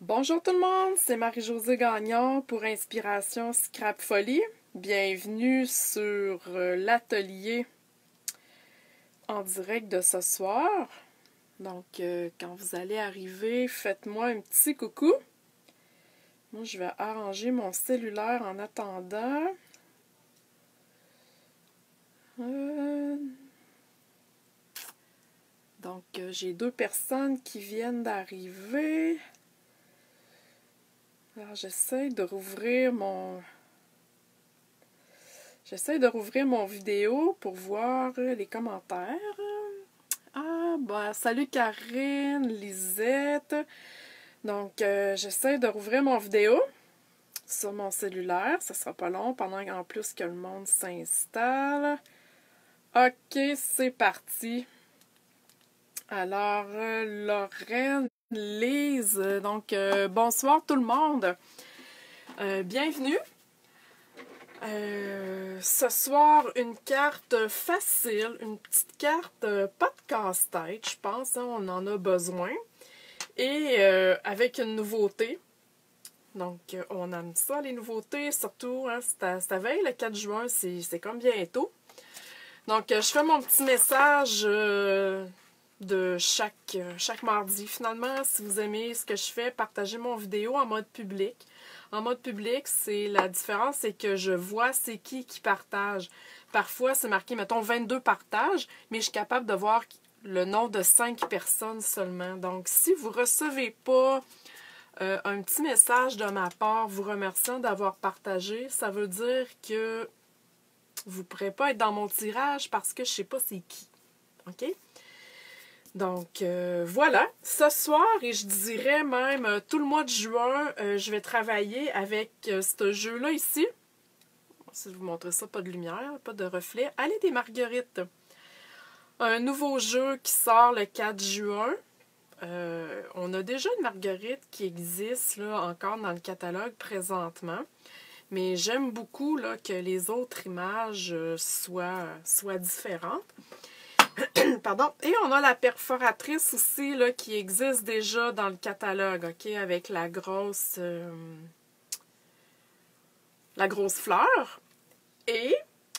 Bonjour tout le monde, c'est Marie-Josée Gagnon pour Inspiration Scrap Folie. Bienvenue sur l'atelier en direct de ce soir. Donc, quand vous allez arriver, faites-moi un petit coucou. Moi, je vais arranger mon cellulaire en attendant. Donc, j'ai deux personnes qui viennent d'arriver. Alors, j'essaie de rouvrir mon vidéo pour voir les commentaires. Ah, bah, salut Karine, Lisette. Donc, j'essaie de rouvrir mon vidéo sur mon cellulaire. Ça sera pas long pendant en plus que le monde s'installe. OK, c'est parti. Alors, Lorraine, Lise, donc bonsoir tout le monde. Bienvenue. Ce soir, une carte facile, une petite carte pas de casse-tête, je pense, hein, on en a besoin. Et avec une nouveauté. Donc, on aime ça, les nouveautés, surtout, hein, c'est à veille, le 4 juin, c'est comme bientôt. Donc, je fais mon petit message de chaque mardi. Finalement, si vous aimez ce que je fais, partagez mon vidéo en mode public. En mode public, c'est la différence, c'est que je vois c'est qui partage. Parfois, c'est marqué, mettons, 22 partages, mais je suis capable de voir le nom de 5 personnes seulement. Donc, si vous ne recevez pas un petit message de ma part vous remerciant d'avoir partagé, ça veut dire que vous ne pourrez pas être dans mon tirage parce que je ne sais pas c'est qui. OK? Donc, voilà. Ce soir, et je dirais même tout le mois de juin, je vais travailler avec ce jeu-là ici. Si je vous montre ça, pas de lumière, pas de reflet. Allez des marguerites. Un nouveau jeu qui sort le 4 juin. On a déjà une marguerite qui existe là, encore dans le catalogue présentement. Mais j'aime beaucoup là, que les autres images soient différentes. Pardon. Et on a la perforatrice aussi là, qui existe déjà dans le catalogue, OK, avec la grosse fleur. Et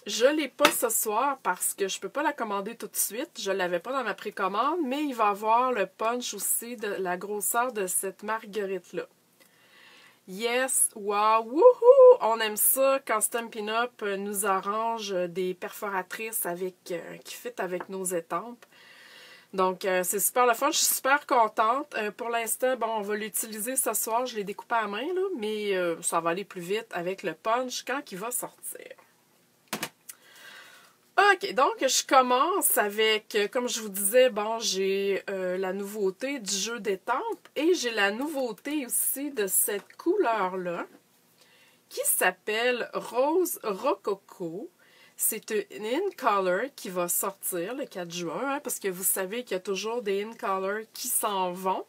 je ne l'ai pas ce soir parce que je ne peux pas la commander tout de suite. Je ne l'avais pas dans ma précommande, mais il va avoir le punch aussi de la grosseur de cette marguerite-là. Yes, wow, wouhou! On aime ça quand Stampin' Up nous arrange des perforatrices qui fit avec nos étampes. Donc, c'est super le fun. Je suis super contente. Pour l'instant, bon, on va l'utiliser ce soir. Je l'ai découpé à main, là, mais ça va aller plus vite avec le punch quand il va sortir. OK, donc je commence avec, comme je vous disais, bon, j'ai la nouveauté du jeu d'étampes et j'ai la nouveauté aussi de cette couleur-là qui s'appelle Rose Rococo. C'est une in-color qui va sortir le 4 juin, hein, parce que vous savez qu'il y a toujours des in-color qui s'en vont.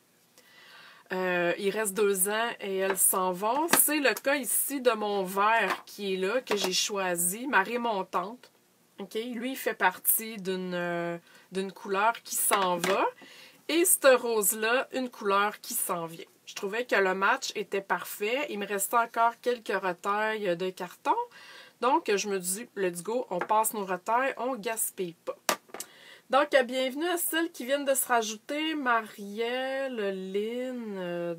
Il reste 2 ans et elles s'en vont. C'est le cas ici de mon vert qui est là, que j'ai choisi, marée montante. Okay? Lui, il fait partie d'une couleur qui s'en va. Et ce rose-là, une couleur qui s'en vient. Je trouvais que le match était parfait. Il me restait encore quelques retailles de carton. Donc, je me dis, let's go, on passe nos retailles, on gaspille pas. Donc, bienvenue à celles qui viennent de se rajouter. Marielle, Lynn,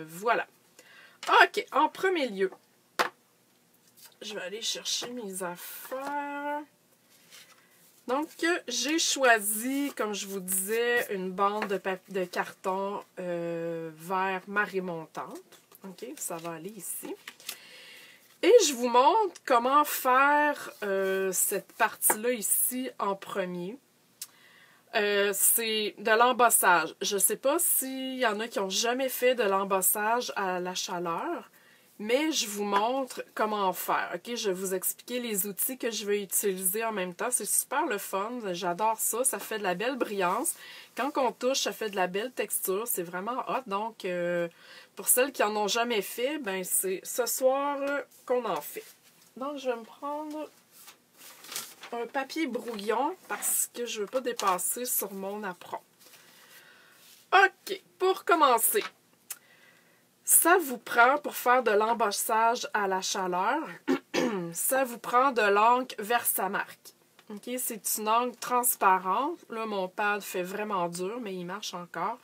voilà. OK, en premier lieu, je vais aller chercher mes affaires. Donc, j'ai choisi, comme je vous disais, une bande de carton vert marée montante. OK, ça va aller ici. Et je vous montre comment faire cette partie-là ici en premier. C'est de l'embossage. Je ne sais pas s'il y en a qui n'ont jamais fait de l'embossage à la chaleur, mais je vous montre comment faire. OK? Je vais vous expliquer les outils que je vais utiliser en même temps. C'est super le fun. J'adore ça. Ça fait de la belle brillance. Quand on touche, ça fait de la belle texture. C'est vraiment hot. Donc, pour celles qui n'en ont jamais fait, ben c'est ce soir qu'on en fait. Donc, je vais me prendre un papier brouillon parce que je ne veux pas dépasser sur mon apron. OK, pour commencer, ça vous prend, pour faire de l'embossage à la chaleur, ça vous prend de l'encre Versamark. OK? C'est une encre transparente. Là, mon pad fait vraiment dur, mais il marche encore.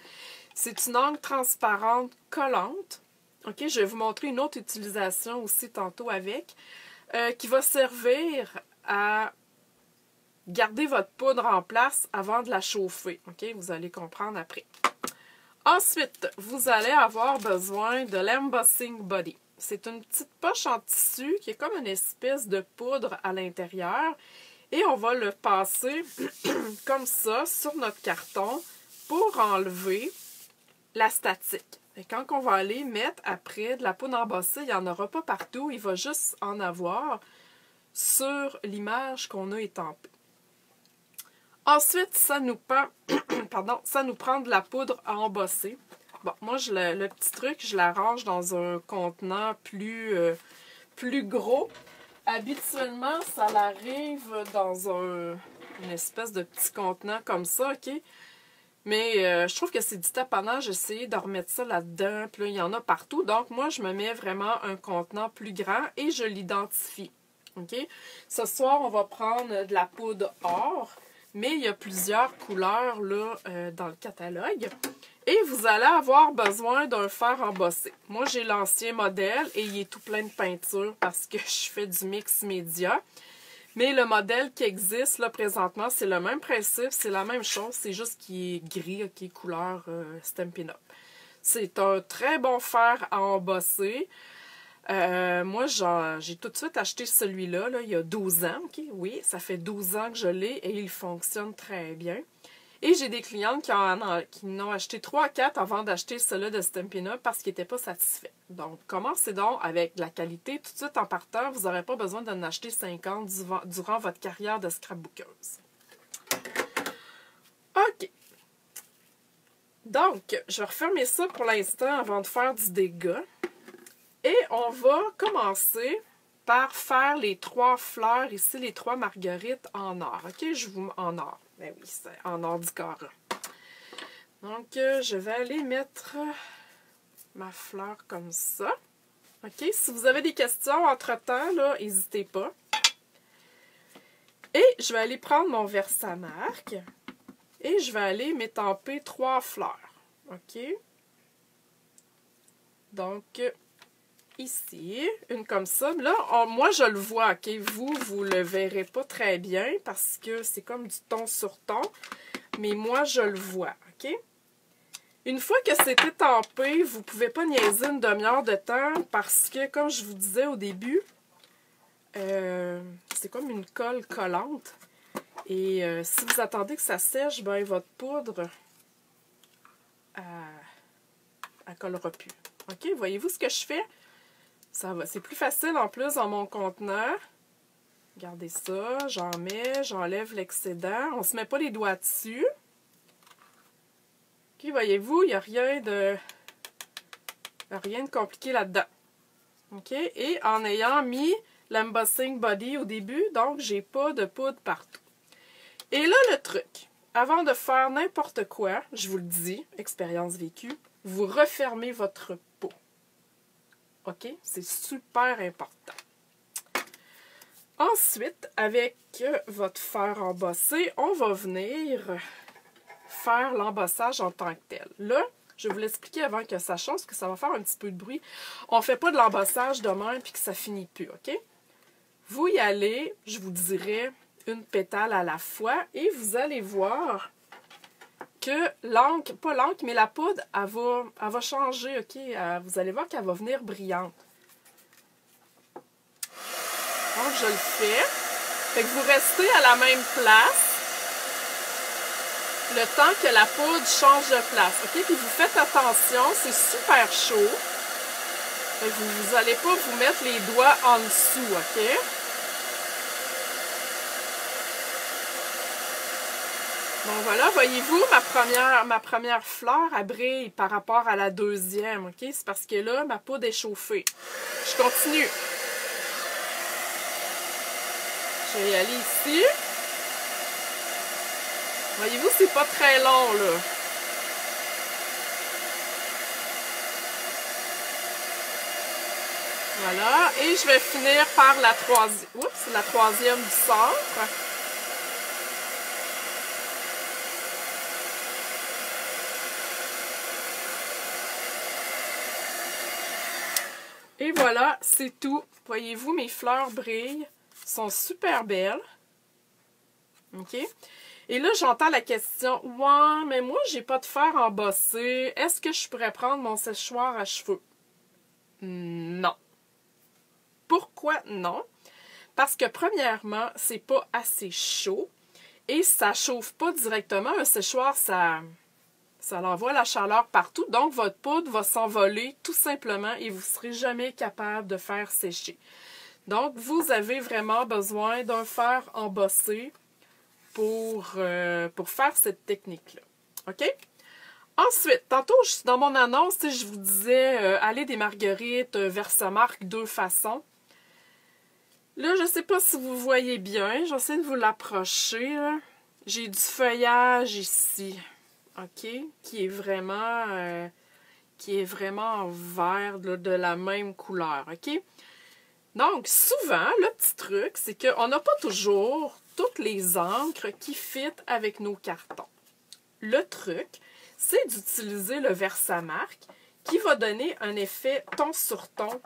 C'est une encre transparente collante. OK? Je vais vous montrer une autre utilisation aussi tantôt avec, qui va servir à garder votre poudre en place avant de la chauffer. OK? Vous allez comprendre après. Ensuite, vous allez avoir besoin de l'Embossing Body. C'est une petite poche en tissu qui est comme une espèce de poudre à l'intérieur. Et on va le passer comme ça sur notre carton pour enlever la statique. Et quand on va aller mettre après de la poudre embossée, il n'y en aura pas partout. Il va juste en avoir sur l'image qu'on a étampée. Ensuite, ça nous prend, ça nous prend de la poudre à embosser. Bon, moi, le petit truc, je la range dans un contenant plus gros. Habituellement, ça l'arrive dans une espèce de petit contenant comme ça, OK? Mais je trouve que c'est du taponnage. J'ai essayé de remettre ça là-dedans. Puis là, il y en a partout. Donc, moi, je me mets vraiment un contenant plus grand et je l'identifie. OK? Ce soir, on va prendre de la poudre or. Mais il y a plusieurs couleurs là, dans le catalogue. Et vous allez avoir besoin d'un fer embossé. Moi, j'ai l'ancien modèle et il est tout plein de peinture parce que je fais du mix média. Mais le modèle qui existe là présentement, c'est le même principe, c'est la même chose, c'est juste qu'il est gris, OK, couleur Stampin' Up. C'est un très bon fer à embosser. Moi, j'ai tout de suite acheté celui-là, là, il y a 12 ans. OK? Oui, ça fait 12 ans que je l'ai et il fonctionne très bien. Et j'ai des clientes qui en ont acheté 3 à 4 avant d'acheter celui de Stampin' Up parce qu'ils n'étaient pas satisfaits. Donc, commencez donc avec de la qualité. Tout de suite, en partant, vous n'aurez pas besoin d'en acheter 50 durant votre carrière de scrapbookeuse. OK. Donc, je vais refermer ça pour l'instant avant de faire du dégât. Et on va commencer par faire les 3 fleurs ici, les 3 marguerites en or. OK? En or. Ben oui, c'est en or du Cara. Donc, je vais aller mettre ma fleur comme ça. OK? Si vous avez des questions entre-temps, là, n'hésitez pas. Et je vais aller prendre mon Versamark et je vais aller m'étamper 3 fleurs. OK? Donc, ici, une comme ça. Là, moi, je le vois, OK? Vous le verrez pas très bien parce que c'est comme du ton sur ton. Mais moi, je le vois, OK? Une fois que c'est étampé, vous ne pouvez pas niaiser une demi-heure de temps parce que, comme je vous disais au début, c'est comme une colle collante. Et si vous attendez que ça sèche, ben votre poudre, elle collera plus. OK? Voyez-vous ce que je fais? Ça va. C'est plus facile en plus dans mon contenant. Regardez ça. J'en mets, j'enlève l'excédent. On ne se met pas les doigts dessus. OK, voyez-vous, il n'y a rien de compliqué là-dedans. OK? Et en ayant mis l'embossing body au début, donc j'ai pas de poudre partout. Et là, le truc, avant de faire n'importe quoi, je vous le dis, expérience vécue, vous refermez votre pot. OK? C'est super important. Ensuite, avec votre fer embossé, on va venir faire l'embossage en tant que tel. Là, je vais vous l'expliquer avant que ça change, parce que ça va faire un petit peu de bruit. On ne fait pas de l'embossage de même puis que ça finit plus, OK? Vous y allez, je vous dirai, une pétale à la fois et vous allez voir que l'encre, pas l'encre, mais la poudre, elle va changer, OK? Vous allez voir qu'elle va venir brillante. Donc, je le fais. Fait que vous restez à la même place le temps que la poudre change de place, OK? Puis vous faites attention, c'est super chaud. Fait que vous n'allez pas vous mettre les doigts en dessous, OK? Bon, voilà, voyez-vous, ma première fleur, elle brille par rapport à la deuxième, OK? C'est parce que là, ma poudre est chauffée. Je continue. Je vais y aller ici. Voyez-vous, c'est pas très long, là. Voilà. Et je vais finir par la troisième. Oups, la troisième du centre. Et voilà, c'est tout. Voyez-vous, mes fleurs brillent. Sont super belles. OK? Et là, j'entends la question, « Ouais, mais moi, j'ai pas de fer embossé. Est-ce que je pourrais prendre mon séchoir à cheveux? » Non. Pourquoi non? Parce que premièrement, c'est pas assez chaud et ça chauffe pas directement. Un séchoir, ça envoie la chaleur partout. Donc, votre poudre va s'envoler tout simplement et vous ne serez jamais capable de faire sécher. Donc, vous avez vraiment besoin d'un fer embossé pour faire cette technique-là. OK? Ensuite, tantôt, dans mon annonce, je vous disais aller des marguerites Versamark 2 façons. Là, je ne sais pas si vous voyez bien. J'essaie de vous l'approcher. J'ai du feuillage ici. OK? Qui est vraiment vert là, de la même couleur. OK? Donc, souvent, le petit truc, c'est qu'on n'a pas toujours toutes les encres qui fitent avec nos cartons. Le truc, c'est d'utiliser le Versamark qui va donner un effet ton sur ton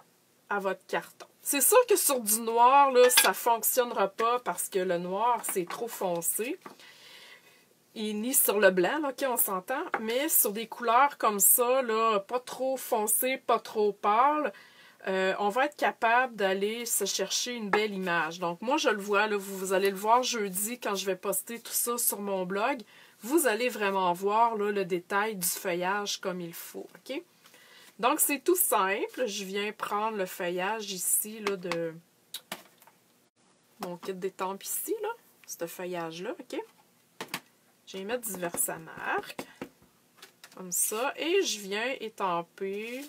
à votre carton. C'est sûr que sur du noir, là, ça ne fonctionnera pas parce que le noir, c'est trop foncé. Et ni sur le blanc, là, OK, on s'entend, mais sur des couleurs comme ça, là, pas trop foncées, pas trop pâles, on va être capable d'aller se chercher une belle image. Donc, moi, je le vois, là, vous allez le voir jeudi quand je vais poster tout ça sur mon blog. Vous allez vraiment voir là, le détail du feuillage comme il faut. OK? Donc, c'est tout simple. Je viens prendre le feuillage ici là, de mon kit d'étampe ici, là, ce feuillage-là. OK? Je vais mettre du Versamark. Comme ça. Et je viens étamper.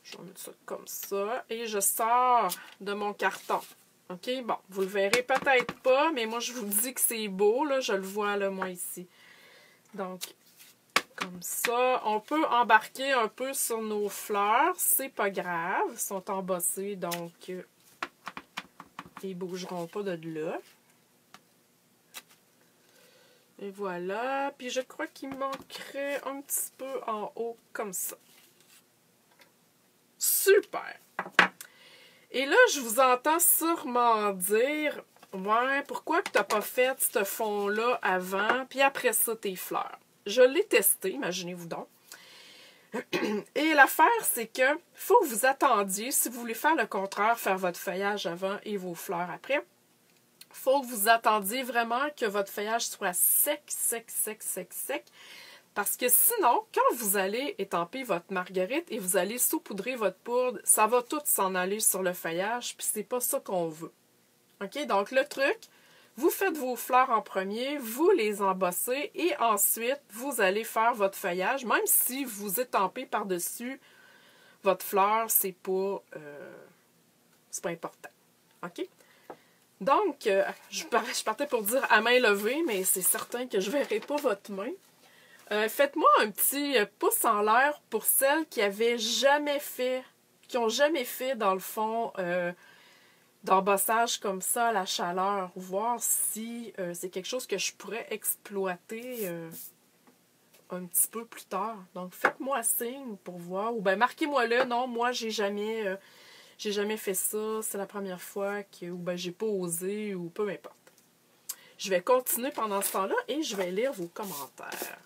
Je vais mettre ça comme ça. Et je sors de mon carton. OK? Bon, vous le verrez peut-être pas, mais moi, je vous dis que c'est beau. Là, je le vois, là, moi, ici. Donc, comme ça. On peut embarquer un peu sur nos fleurs. C'est pas grave. Ils sont embossés, donc ils bougeront pas de là. Et voilà. Puis, je crois qu'il manquerait un petit peu en haut, comme ça. Super! Et là, je vous entends sûrement dire, ouais, pourquoi tu n'as pas fait ce fond-là avant, puis après ça, tes fleurs? Je l'ai testé, imaginez-vous donc. Et l'affaire, c'est que faut que vous attendiez, si vous voulez faire le contraire, faire votre feuillage avant et vos fleurs après, faut que vous attendiez vraiment que votre feuillage soit sec, sec, sec, sec, sec. Parce que sinon, quand vous allez étamper votre marguerite et vous allez saupoudrer votre poudre, ça va tout s'en aller sur le feuillage, puis c'est pas ça qu'on veut. OK? Donc, le truc, vous faites vos fleurs en premier, vous les embossez, et ensuite, vous allez faire votre feuillage, même si vous étampez par-dessus votre fleur, c'est pas important. OK? Donc, je partais pour dire à main levée, mais c'est certain que je ne verrai pas votre main. Faites-moi un petit pouce en l'air pour celles qui n'ont jamais fait, dans le fond, d'embossage comme ça à la chaleur. Voir si c'est quelque chose que je pourrais exploiter un petit peu plus tard. Donc, faites-moi signe pour voir. Ou bien, marquez-moi-le. Non, moi, j'ai jamais fait ça. C'est la première fois que, ou bien, j'ai pas osé, ou peu importe. Je vais continuer pendant ce temps-là et je vais lire vos commentaires.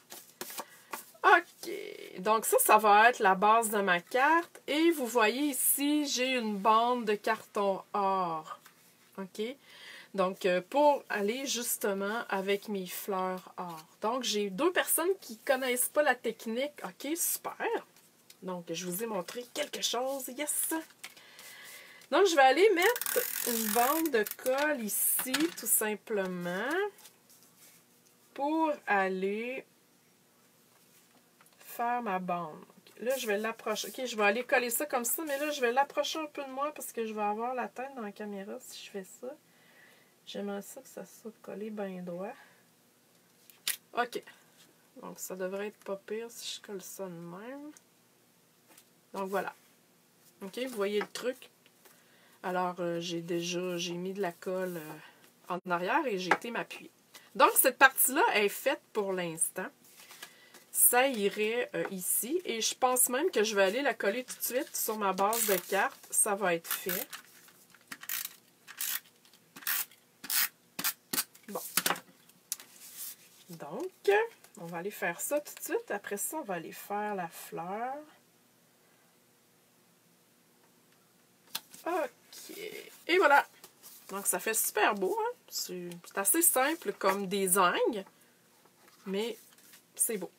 OK. Donc, ça va être la base de ma carte. Et vous voyez ici, j'ai une bande de carton or. OK. Donc, pour aller justement avec mes fleurs or. Donc, j'ai 2 personnes qui ne connaissent pas la technique. OK, super. Donc, je vous ai montré quelque chose. Yes! Donc, je vais aller mettre une bande de colle ici, tout simplement, pour aller faire ma bande. Là, je vais l'approcher. OK, je vais aller coller ça comme ça, mais là, je vais l'approcher un peu de moi parce que je vais avoir la tête dans la caméra si je fais ça. J'aimerais ça que ça soit collé bien droit. OK. Donc, ça devrait être pas pire si je colle ça de même. Donc, voilà. OK, vous voyez le truc? Alors, j'ai mis de la colle en arrière et j'ai été m'appuyer. Donc, cette partie-là est faite pour l'instant. Ça irait ici. Et je pense même que je vais aller la coller tout de suite sur ma base de carte. Ça va être fait. Bon. Donc, on va aller faire ça tout de suite. Après ça, on va aller faire la fleur. OK. Et voilà. Donc, ça fait super beau. Hein? C'est assez simple comme design. Mais c'est beau.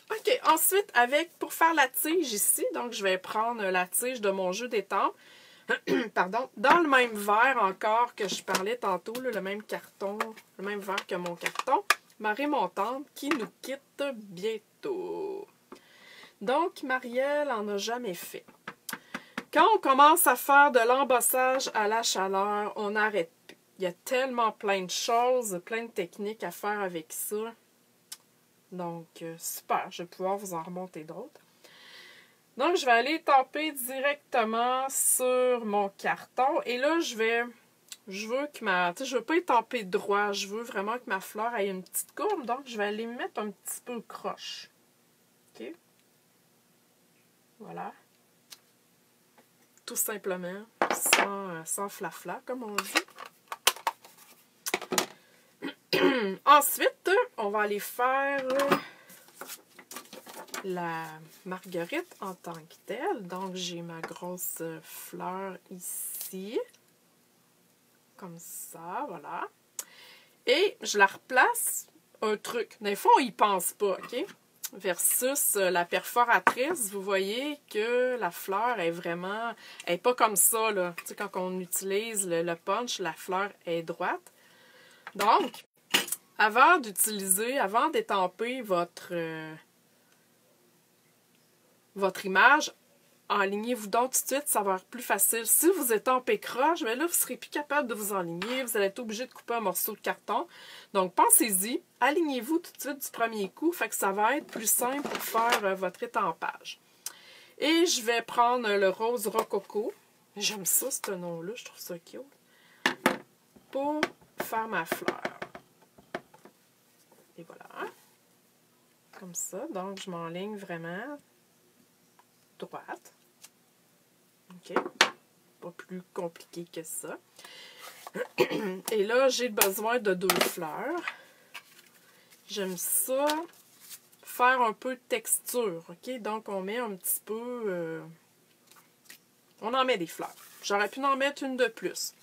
OK. Ensuite, pour faire la tige ici, donc je vais prendre la tige de mon jeu d'étampes. Pardon. Dans le même verre encore que je parlais tantôt, là, le même carton, le même verre que mon carton. Marée montante qui nous quitte bientôt. Donc, Marielle en a jamais fait. Quand on commence à faire de l'embossage à la chaleur, on n'arrête plus. Il y a tellement plein de choses, plein de techniques à faire avec ça. Donc, super, je vais pouvoir vous en remonter d'autres. Donc, je vais aller taper directement sur mon carton. Et là, je veux que je veux pas étamper droit. Je veux vraiment que ma fleur ait une petite courbe. Donc, je vais aller mettre un petit peu croche. OK? Voilà. Tout simplement, sans flafla, comme on dit. Ensuite, on va aller faire la marguerite en tant que telle. Donc, j'ai ma grosse fleur ici. Comme ça, voilà. Et je la replace, un truc. Des fois, on y pense pas, OK? Versus la perforatrice, vous voyez que la fleur est vraiment... Elle n'est pas comme ça, là. Tu sais, quand on utilise le punch, la fleur est droite. Donc, avant d'étamper votre image, enlignez-vous donc tout de suite, ça va être plus facile. Si vous étampez croche, bien là, vous ne serez plus capable de vous enligner. Vous allez être obligé de couper un morceau de carton. Donc, pensez-y, alignez-vous tout de suite du premier coup, fait que ça va être plus simple pour faire votre étampage. Et je vais prendre le rose rococo. J'aime ça, ce nom-là, je trouve ça cute. Pour faire ma fleur. Et voilà. Comme ça. Donc, je m'enligne vraiment droite. OK. Pas plus compliqué que ça. Et là, j'ai besoin de 2 fleurs. J'aime ça faire un peu de texture. OK? Donc, on met un petit peu... on en met des fleurs. J'aurais pu en mettre une de plus.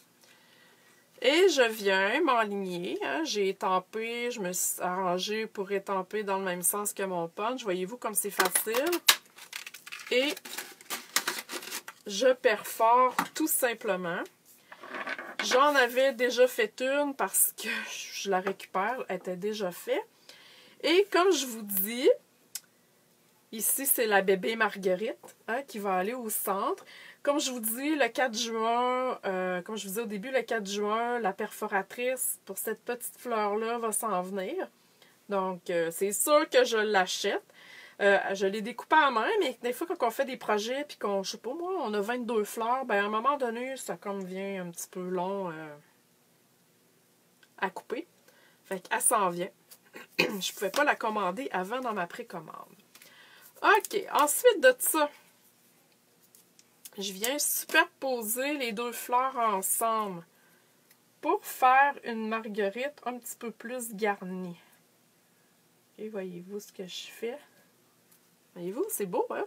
Et je viens m'enligner. Hein, j'ai étampé, je me suis arrangée pour étamper dans le même sens que mon punch. Voyez-vous comme c'est facile. Et je perfore tout simplement. J'en avais déjà fait une parce que je la récupère. Elle était déjà faite. Et comme je vous dis, ici c'est la bébé Marguerite hein, qui va aller au centre. Comme je vous dis, le 4 juin, comme je vous disais au début, le 4 juin, la perforatrice pour cette petite fleur-là va s'en venir. Donc, c'est sûr que je l'achète. Je l'ai découpé à main, mais des fois, quand on fait des projets, puis qu'on, je sais pas moi, on a 22 fleurs, ben à un moment donné, ça comme vient un petit peu long à couper. Fait qu'elle s'en vient. Je pouvais pas la commander avant dans ma précommande. OK, ensuite de ça, je viens superposer les 2 fleurs ensemble pour faire une marguerite un petit peu plus garnie. Et voyez-vous ce que je fais? Voyez-vous, c'est beau, hein?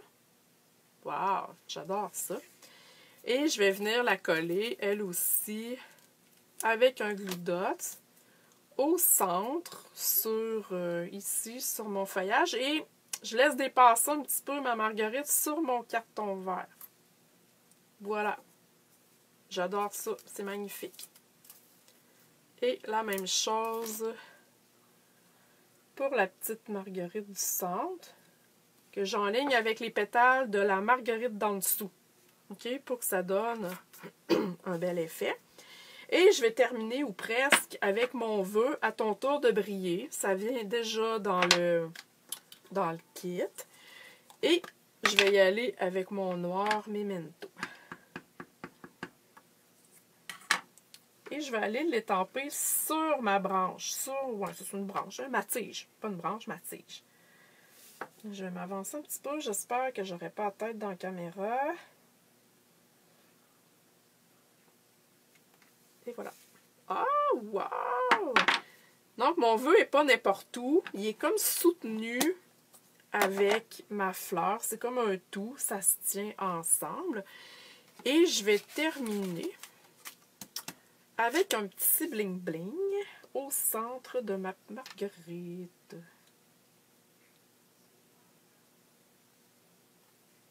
Wow, j'adore ça. Et je vais venir la coller, elle aussi, avec un glue dot au centre, ici, sur mon feuillage. Et je laisse dépasser un petit peu ma marguerite sur mon carton vert. Voilà. J'adore ça. C'est magnifique. Et la même chose pour la petite marguerite du centre, que j'enligne avec les pétales de la marguerite d'en dessous. OK? Pour que ça donne un bel effet. Et je vais terminer, ou presque, avec mon vœu à ton tour de briller. Ça vient déjà dans le kit. Et je vais y aller avec mon noir Memento. Et je vais aller l'étamper sur ma branche. Ouais, c'est une branche, hein, ma tige. Pas une branche, ma tige. Je vais m'avancer un petit peu. J'espère que j'aurai pas la tête dans la caméra. Et voilà. Ah, wow! Donc, mon vœu n'est pas n'importe où. Il est comme soutenu avec ma fleur. C'est comme un tout. Ça se tient ensemble. Et je vais terminer avec un petit bling-bling au centre de ma marguerite.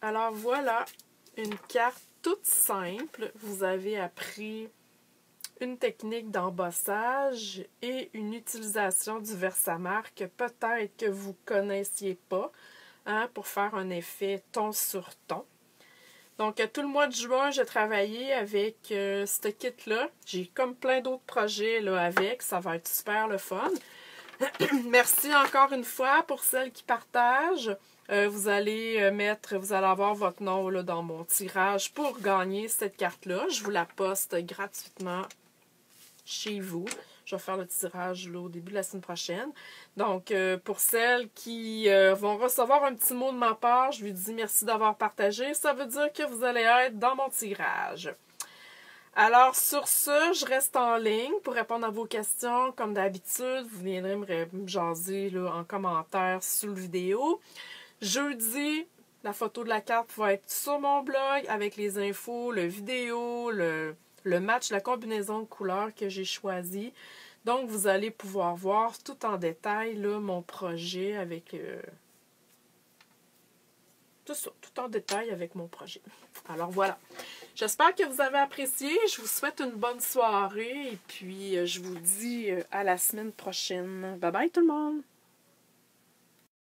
Alors voilà, une carte toute simple. Vous avez appris une technique d'embossage et une utilisation du Versamark que peut-être que vous ne connaissiez pas, hein, pour faire un effet ton sur ton. Donc, tout le mois de juin, j'ai travaillé avec ce kit-là. J'ai comme plein d'autres projets là, avec. Ça va être super le fun. Merci encore une fois pour celles qui partagent. Vous allez avoir votre nom là, dans mon tirage pour gagner cette carte-là. Je vous la poste gratuitement chez vous. Je vais faire le tirage là, au début de la semaine prochaine. Donc, pour celles qui vont recevoir un petit mot de ma part, je lui dis merci d'avoir partagé. Ça veut dire que vous allez être dans mon tirage. Alors, sur ce, je reste en ligne pour répondre à vos questions. Comme d'habitude, vous viendrez me jaser là, en commentaire sous la vidéo. Jeudi, la photo de la carte va être sur mon blog avec les infos, le vidéo, le match, la combinaison de couleurs que j'ai choisi. Donc, vous allez pouvoir voir tout en détail là, mon projet avec... tout ça, tout en détail avec mon projet. Alors, voilà. J'espère que vous avez apprécié. Je vous souhaite une bonne soirée. Et puis, je vous dis à la semaine prochaine. Bye bye tout le monde!